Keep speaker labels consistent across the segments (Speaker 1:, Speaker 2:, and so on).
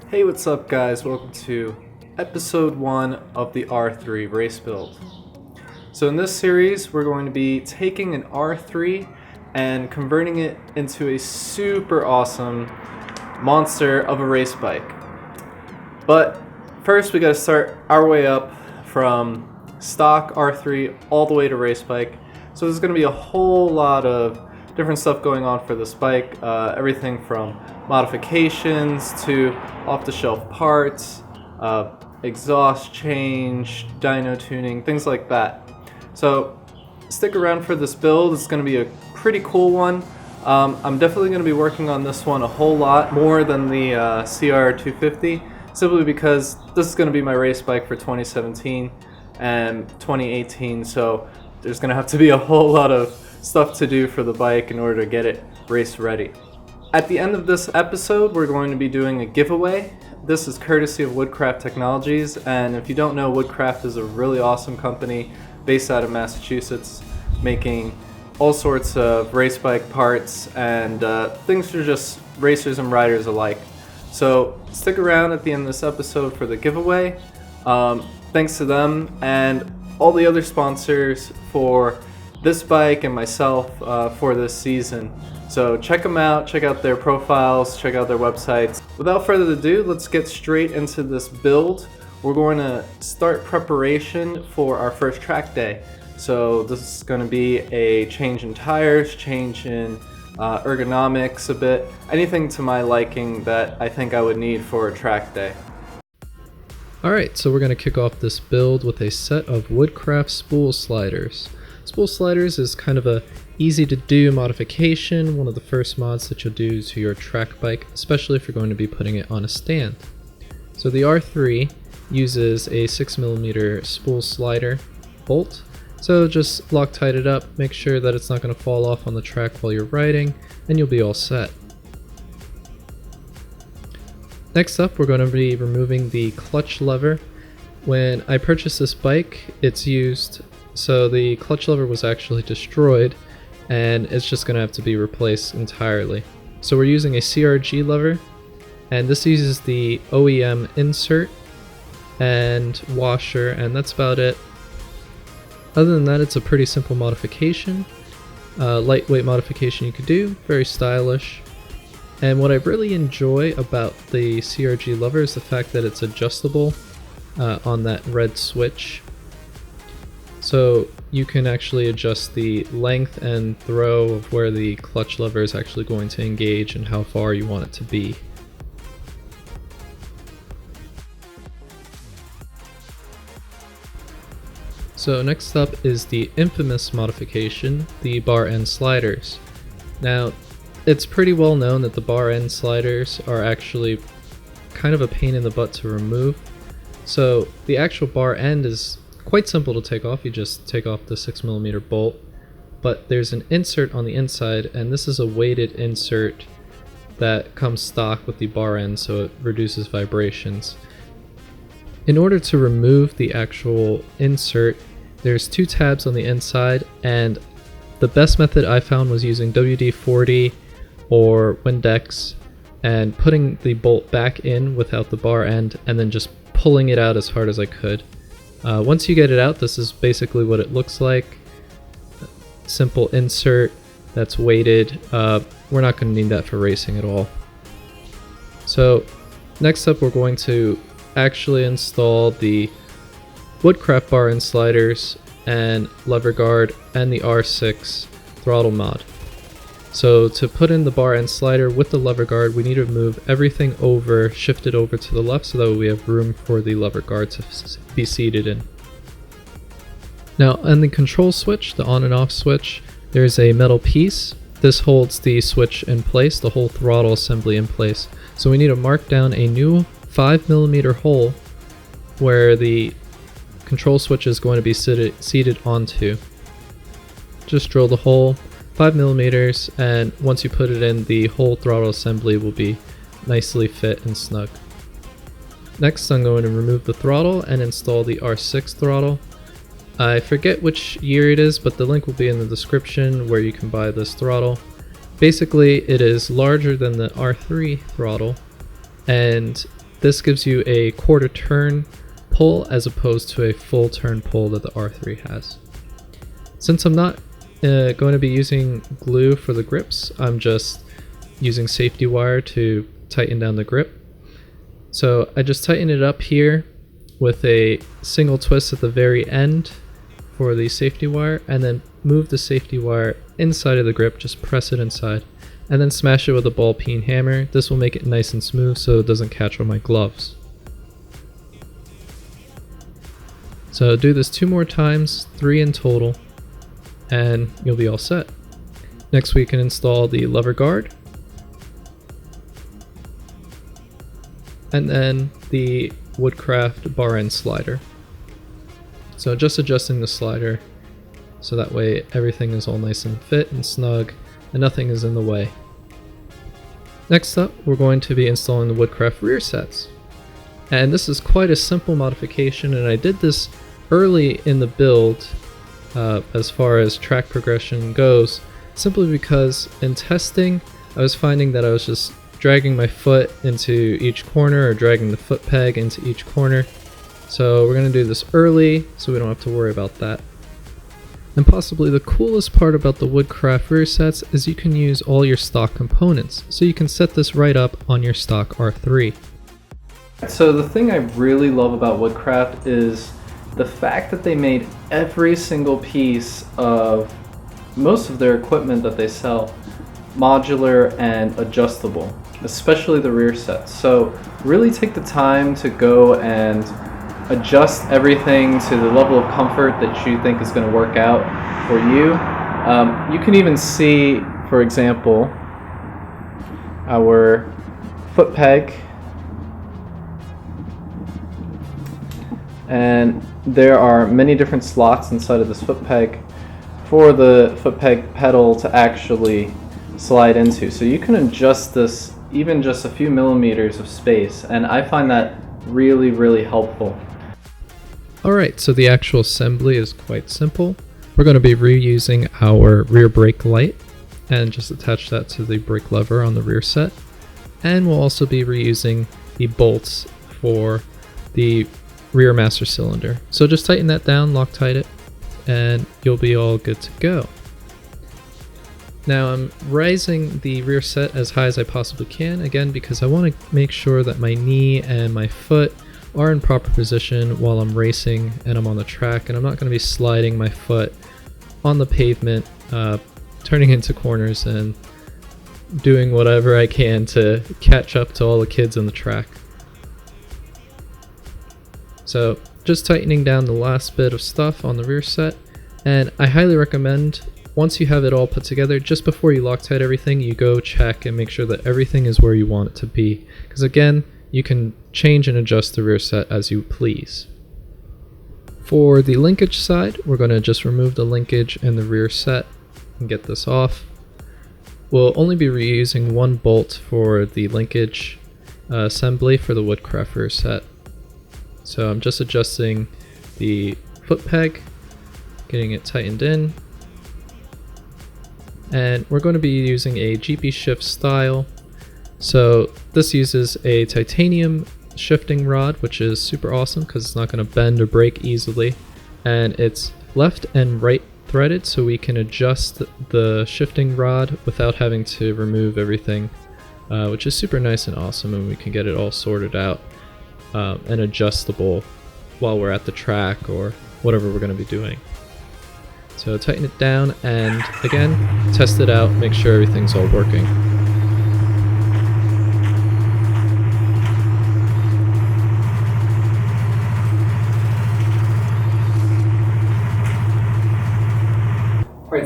Speaker 1: Hey, what's up guys? Welcome to episode 1 of the R3 race build. So in this series we're going to be taking an R3 and converting it into a super awesome monster of a race bike. But first we got to start our way up from stock R3 all the way to race bike. So there's going to be a whole lot of different stuff going on for this bike, everything from modifications to off-the-shelf parts, exhaust change, dyno tuning, things like that. So stick around for this build. It's going to be a pretty cool one. I'm definitely going to be working on this one a whole lot more than the CR250, simply because this is going to be my race bike for 2017 and 2018, so there's going to have to be a whole lot of stuff to do for the bike in order to get it race ready. At the end of this episode, we're going to be doing a giveaway. This is courtesy of Woodcraft Technologies, and if you don't know, Woodcraft is a really awesome company based out of Massachusetts, making all sorts of race bike parts and things for just racers and riders alike. So stick around at the end of this episode for the giveaway. Thanks to them and all the other sponsors for this bike and myself for this season. So check them out, check out their profiles, check out their websites. Without further ado, let's get straight into this build. We're going to start preparation for our first track day. So this is going to be a change in tires, change in ergonomics a bit, anything to my liking that I think I would need for a track day.
Speaker 2: Alright, so we're going to kick off this build with a set of Woodcraft spool sliders. Spool sliders is kind of a easy to do modification, one of the first mods that you'll do to your track bike, especially if you're going to be putting it on a stand. So the R3 uses a 6mm spool slider bolt, so just Loctite it up, make sure that it's not going to fall off on the track while you're riding, and you'll be all set. Next up, we're going to be removing the clutch lever. When I purchased this bike, it's used, so the clutch lever was actually destroyed, and it's just going to have to be replaced entirely. So we're using a CRG lever, and this uses the OEM insert and washer, and that's about it. Other than that, it's a pretty simple modification, lightweight modification you could do, very stylish. And what I really enjoy about the CRG lever is the fact that it's adjustable on that red switch. So you can actually adjust the length and throw of where the clutch lever is actually going to engage and how far you want it to be. So next up is the infamous modification, the bar end sliders. Now, it's pretty well known that the bar end sliders are actually kind of a pain in the butt to remove. So the actual bar end is quite simple to take off. You just take off the 6mm bolt, but there's an insert on the inside, and this is a weighted insert that comes stock with the bar end, so it reduces vibrations. In order to remove the actual insert, there's 2 tabs on the inside, and the best method I found was using WD-40 or Windex and putting the bolt back in without the bar end and then just pulling it out as hard as I could. Once you get it out, this is basically what it looks like. Simple insert that's weighted. We're not going to need that for racing at all. So next up, we're going to actually install the Woodcraft bar end sliders and lever guard and the R6 throttle mod. So to put in the bar end slider with the lever guard, we need to move everything over, shift it over to the left so that we have room for the lever guard to be seated in. Now on the control switch, the on and off switch, there's a metal piece. This holds the switch in place, the whole throttle assembly in place. So we need to mark down a new 5mm hole where the control switch is going to be seated onto. Just drill the hole 5mm, and once you put it in, the whole throttle assembly will be nicely fit and snug. Next, I'm going to remove the throttle and install the R6 throttle. I forget which year it is, but the link will be in the description where you can buy this throttle. Basically, it is larger than the R3 throttle, and this gives you a quarter turn pull as opposed to a full turn pull that the R3 has. Since I'm not going to be using glue for the grips, I'm just using safety wire to tighten down the grip. So I just tighten it up here with a single twist at the very end for the safety wire, and then move the safety wire inside of the grip, just press it inside, and then smash it with a ball peen hammer. This will make it nice and smooth so it doesn't catch on my gloves. So do this 2 more times, 3 in total, and you'll be all set. Next we can install the lever guard, and then the Woodcraft bar end slider. So just adjusting the slider so that way everything is all nice and fit and snug and nothing is in the way. Next up, we're going to be installing the Woodcraft rear sets. And this is quite a simple modification, and I did this early in the build as far as track progression goes, simply because in testing I was finding that I was just dragging my foot into each corner or dragging the foot peg into each corner. So we're going to do this early so we don't have to worry about that. And possibly the coolest part about the Woodcraft rear sets is you can use all your stock components. So you can set this right up on your stock R3.
Speaker 1: So the thing I really love about Woodcraft is the fact that they made every single piece of most of their equipment that they sell modular and adjustable, especially the rear sets. So really take the time to go and adjust everything to the level of comfort that you think is going to work out for you. You can even see, for example, our foot peg, and there are many different slots inside of this foot peg for the foot peg pedal to actually slide into. So you can adjust this even just a few millimeters of space, and I find that really helpful.
Speaker 2: Alright, so the actual assembly is quite simple. We're going to be reusing our rear brake light and just attach that to the brake lever on the rear set. And we'll also be reusing the bolts for the rear master cylinder. So just tighten that down, Loctite it, and you'll be all good to go. Now I'm raising the rear set as high as I possibly can, again because I want to make sure that my knee and my foot are in proper position while I'm racing and I'm on the track, and I'm not going to be sliding my foot on the pavement, turning into corners and doing whatever I can to catch up to all the kids in the track. So just tightening down the last bit of stuff on the rear set, and I highly recommend once you have it all put together, just before you Loctite everything, you go check and make sure that everything is where you want it to be, because again, you can change and adjust the rear set as you please. For the linkage side, we're going to just remove the linkage in the rear set and get this off. We'll only be reusing 1 bolt for the linkage assembly for the Woodcraft rear set. So I'm just adjusting the foot peg, getting it tightened in, and we're going to be using a GP shift style. So this uses a titanium shifting rod, which is super awesome because it's not going to bend or break easily, and it's left and right threaded, so we can adjust the shifting rod without having to remove everything, which is super nice and awesome, and we can get it all sorted out and adjustable while we're at the track or whatever we're going to be doing. So tighten it down and again test it out, make sure everything's all working.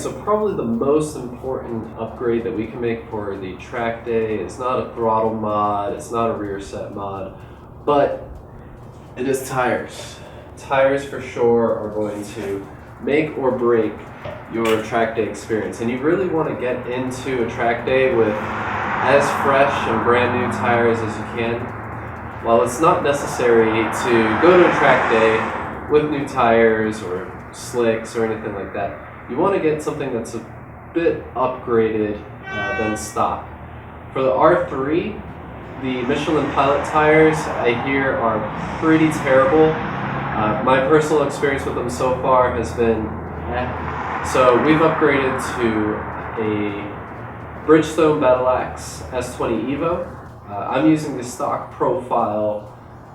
Speaker 1: Alright, so probably the most important upgrade that we can make for the track day is not a throttle mod, it's not a rear set mod, but it is tires. Tires for sure are going to make or break your track day experience, and you really want to get into a track day with as fresh and brand new tires as you can. While it's not necessary to go to a track day with new tires or slicks or anything like that, you want to get something that's a bit upgraded than stock. For the R3, the Michelin Pilot tires I hear are pretty terrible. My personal experience with them so far has been so we've upgraded to a Bridgestone S20 Evo. I'm using the stock profile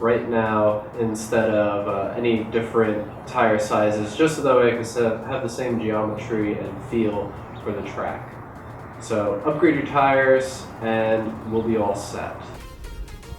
Speaker 1: right now instead of any different tire sizes, just so that way I can have the same geometry and feel for the track. So upgrade your tires and we'll be all set.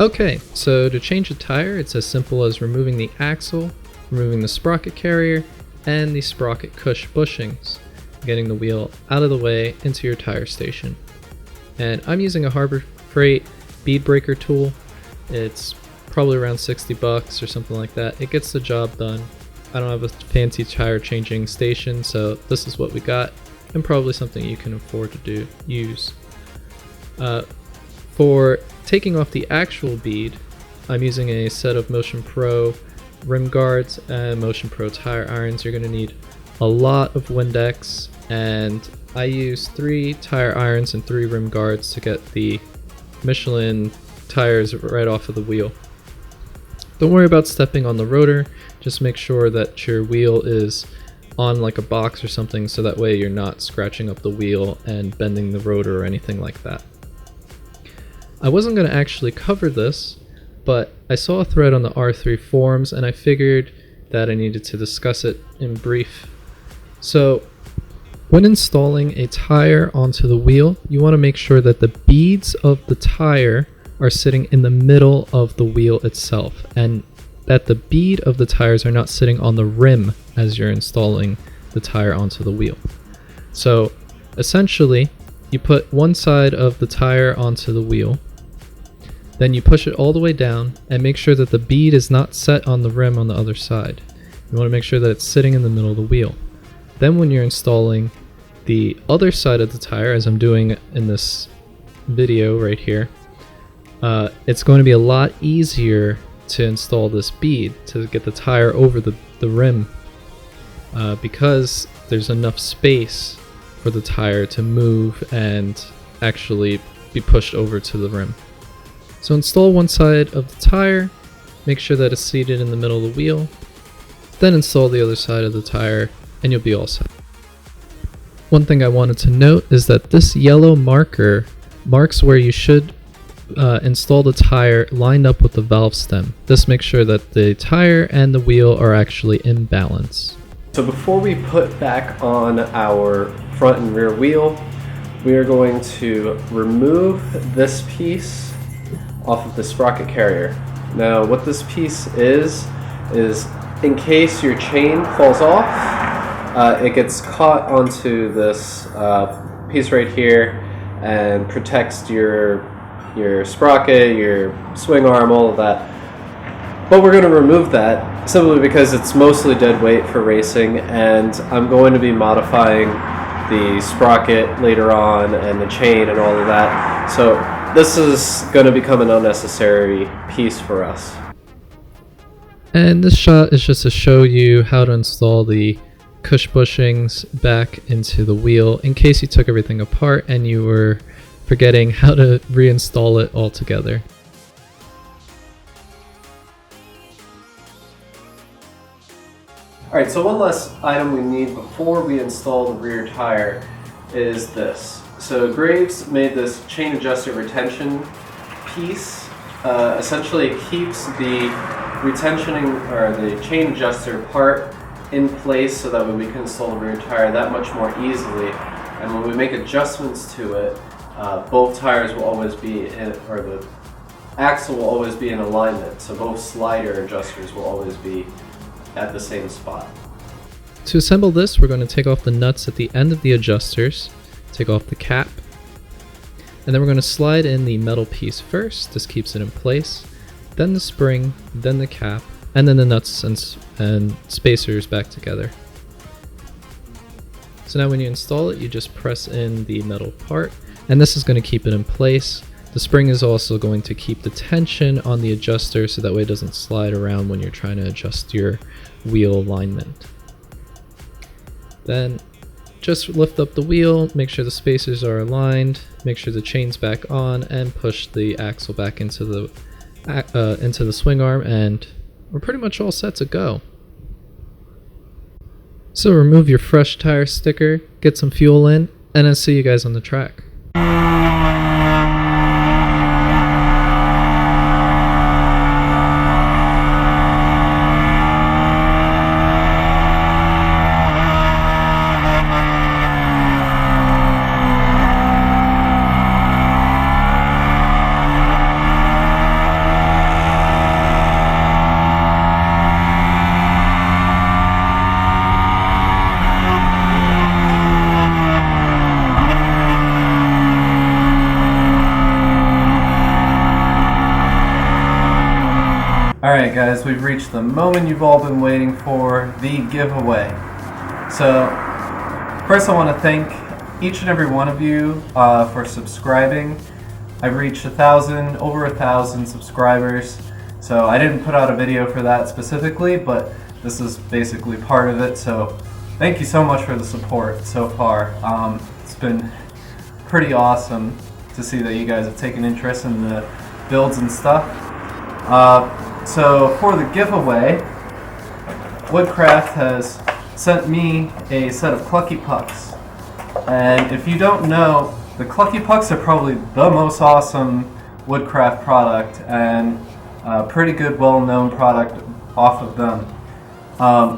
Speaker 2: Okay, so to change a tire, it's as simple as removing the axle, removing the sprocket carrier, and the sprocket bushings, getting the wheel out of the way into your tire station. And I'm using a Harbor Freight bead breaker tool. It's probably around 60 bucks or something like that. It gets the job done. I don't have a fancy tire changing station, so this is what we got, and probably something you can afford to use. For taking off the actual bead, I'm using a set of Motion Pro rim guards and Motion Pro tire irons. You're going to need a lot of Windex, and I use 3 tire irons and 3 rim guards to get the Michelin tires right off of the wheel. Don't worry about stepping on the rotor, just make sure that your wheel is on like a box or something, so that way you're not scratching up the wheel and bending the rotor or anything like that. I wasn't going to actually cover this, but I saw a thread on the R3 forums and I figured that I needed to discuss it in brief. So, when installing a tire onto the wheel, you want to make sure that the beads of the tire are sitting in the middle of the wheel itself, and that the bead of the tires are not sitting on the rim as you're installing the tire onto the wheel. So, essentially, you put one side of the tire onto the wheel, then you push it all the way down and make sure that the bead is not set on the rim on the other side. You want to make sure that it's sitting in the middle of the wheel. Then when you're installing the other side of the tire, as I'm doing in this video right here, it's going to be a lot easier to install this bead to get the tire over the rim because there's enough space for the tire to move and actually be pushed over to the rim. So install one side of the tire, make sure that it's seated in the middle of the wheel, then install the other side of the tire and you'll be all set. One thing I wanted to note is that this yellow marker marks where you should install the tire lined up with the valve stem. This makes sure that the tire and the wheel are actually in balance.
Speaker 1: So before we put back on our front and rear wheel, we are going to remove this piece off of the sprocket carrier. Now what this piece is in case your chain falls off, it gets caught onto this piece right here and protects your sprocket, your swing arm, all of that. But we're going to remove that simply because it's mostly dead weight for racing, and I'm going to be modifying the sprocket later on and the chain and all of that. So this is going to become an unnecessary piece for us.
Speaker 2: And this shot is just to show you how to install the cush bushings back into the wheel in case you took everything apart and you were forgetting how to reinstall it altogether.
Speaker 1: Alright, so one last item we need before we install the rear tire is this. So Graves made this chain adjuster retention piece. Essentially it keeps the retentioning or the chain adjuster part in place so that way we can install the rear tire that much more easily. And when we make adjustments to it, both tires will always be in, or the axle will always be in alignment. So both slider adjusters will always be at the same spot.
Speaker 2: To assemble this, we're going to take off the nuts at the end of the adjusters, take off the cap, and then we're going to slide in the metal piece first. This keeps it in place, then the spring, then the cap, and then the nuts and spacers back together. So now when you install it, you just press in the metal part, and this is going to keep it in place. The spring is also going to keep the tension on the adjuster so that way it doesn't slide around when you're trying to adjust your wheel alignment. Then just lift up the wheel, make sure the spacers are aligned, make sure the chain's back on, and push the axle back into the swing arm, and we're pretty much all set to go. So remove your fresh tire sticker, get some fuel in, and I'll see you guys on the track.
Speaker 1: Alright guys, we've reached the moment you've all been waiting for, the giveaway. So, first I want to thank each and every one of you for subscribing. I've reached over 1,000 subscribers, so I didn't put out a video for that specifically, but this is basically part of it, so thank you so much for the support so far. It's been pretty awesome to see that you guys have taken interest in the builds and stuff. So for the giveaway, Woodcraft has sent me a set of Clucky Pucks. And if you don't know, the Clucky Pucks are probably the most awesome Woodcraft product, and a pretty good well-known product off of them.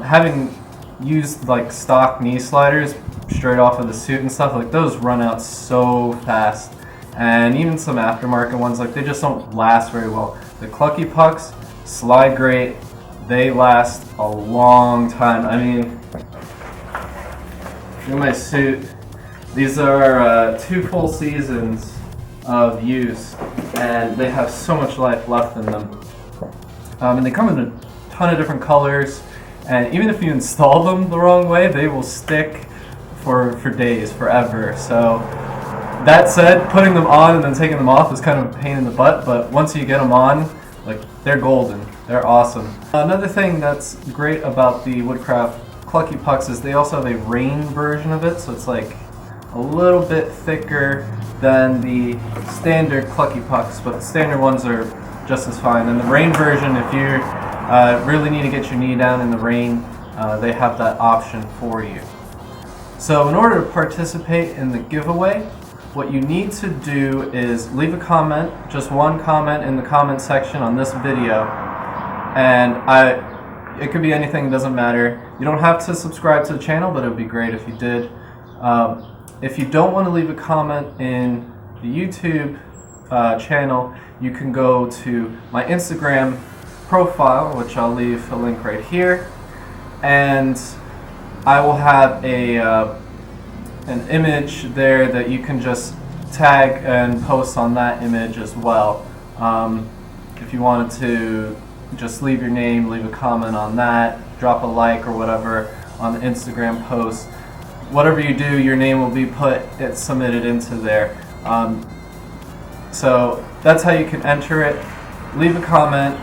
Speaker 1: Having used like stock knee sliders straight off of the suit and stuff, like those run out so fast. And even some aftermarket ones, like they just don't last very well. The Clucky Pucks slide great, they last a long time. I mean, in my suit, these are 2 full seasons of use, and they have so much life left in them. And they come in a ton of different colors, and even if you install them the wrong way, they will stick for days, forever. So that said, putting them on and then taking them off is kind of a pain in the butt, but once you get them on, like, they're golden. They're awesome. Another thing that's great about the Woodcraft Clucky Pucks is they also have a rain version of it, so it's like a little bit thicker than the standard Clucky Pucks, but the standard ones are just as fine. And the rain version, if you really need to get your knee down in the rain, they have that option for you. So in order to participate in the giveaway, what you need to do is leave a comment, just one comment in the comment section on this video, and it could be anything, it doesn't matter. You don't have to subscribe to the channel, but it would be great if you did. If you don't want to leave a comment in the YouTube channel, you can go to my Instagram profile, which I'll leave a link right here, and I will have an image there that you can just tag and post on that image as well. If you wanted to just leave your name, leave a comment on that, drop a like or whatever on the Instagram post. Whatever you do, your name will be submitted into there. So that's how you can enter it. Leave a comment.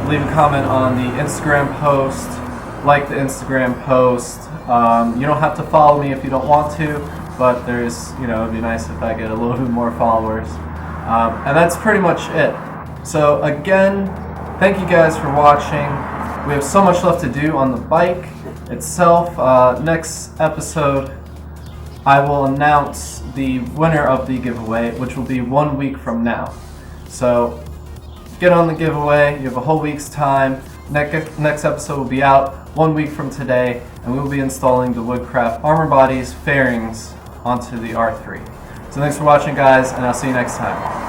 Speaker 1: Leave a comment on the Instagram post. Like the Instagram post. You don't have to follow me if you don't want to, but it'd be nice if I get a little bit more followers. And that's pretty much it. So again, thank you guys for watching. We have so much left to do on the bike itself. Next episode, I will announce the winner of the giveaway, which will be 1 week from now. So get on the giveaway. You have a whole week's time. Next episode will be out 1 week from today, and we will be installing the Woodcraft armor bodies fairings onto the R3. So thanks for watching, guys, and I'll see you next time.